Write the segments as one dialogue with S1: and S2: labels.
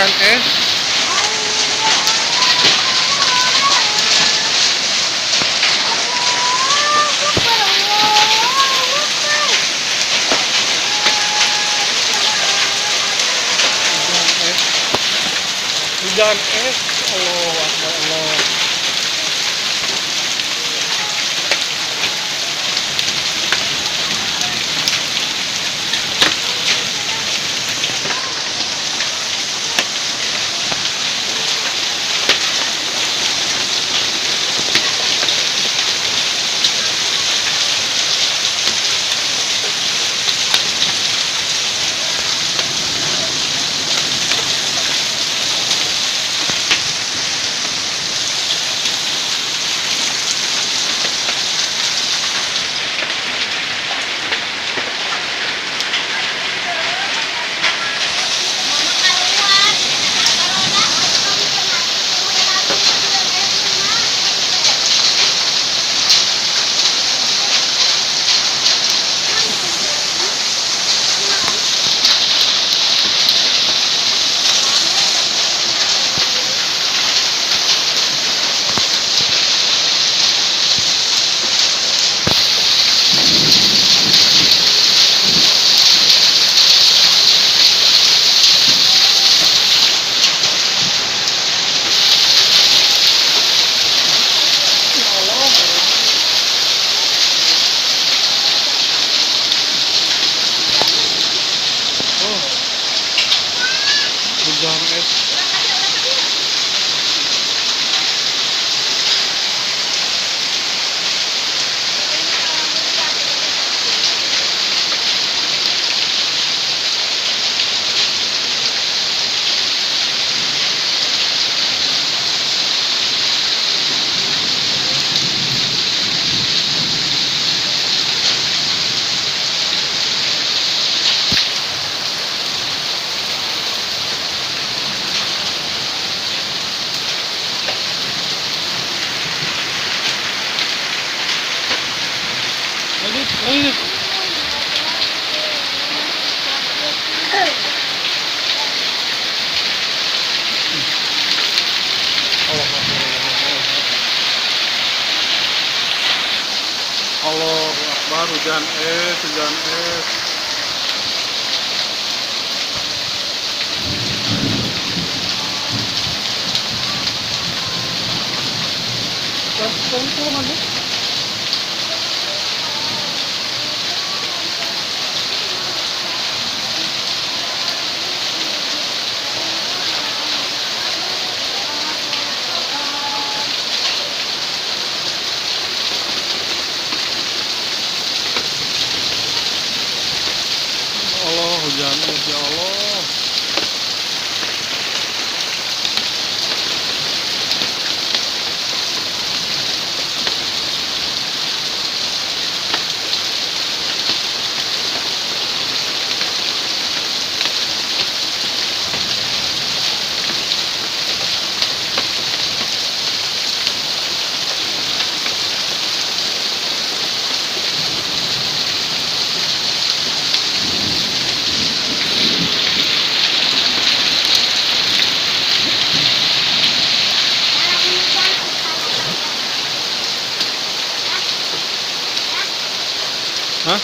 S1: hujan es. Hujan es. Allah Akbar Allah. Hujan es. Lanjut. Allah Akbar, hujan es, hujan es. Allah, hujan es ya Allah. Hah?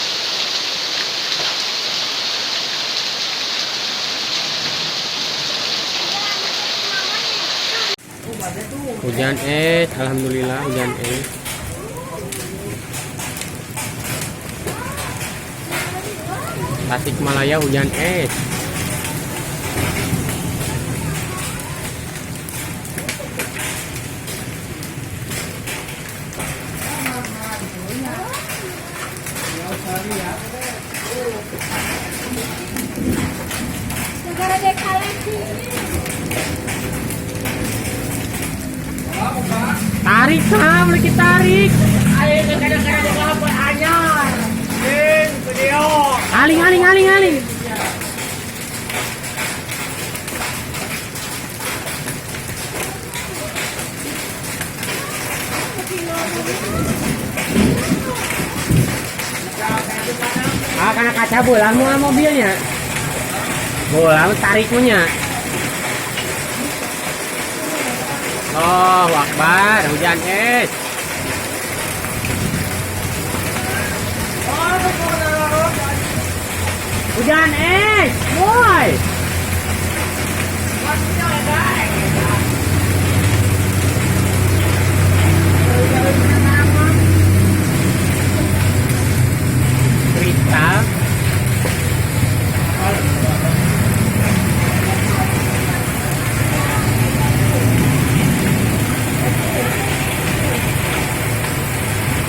S1: Hujan es, alhamdulillah hujan es. Tasikmalaya hujan es. Tarik Sam, lagi tarik.
S2: Ayo kadang-kadang apa anyar. Video.
S1: Aling. Karena kaca bola mobilnya. Bola tarik punya. Oh, Akbar, hujan es. Hujan es, boy. Kristal.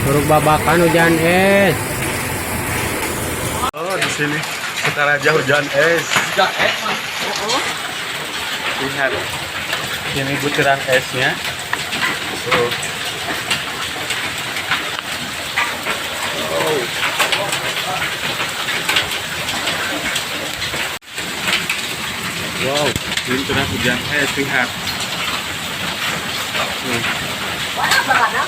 S1: Turuk babakan hujan es.
S3: Oh, di sini Sukaraja hujan es.
S2: Hujan es mah.
S3: Lihat. Ini butiran esnya. Tuh. Oh. Wow, butiran hujan es, lihat.
S2: Mana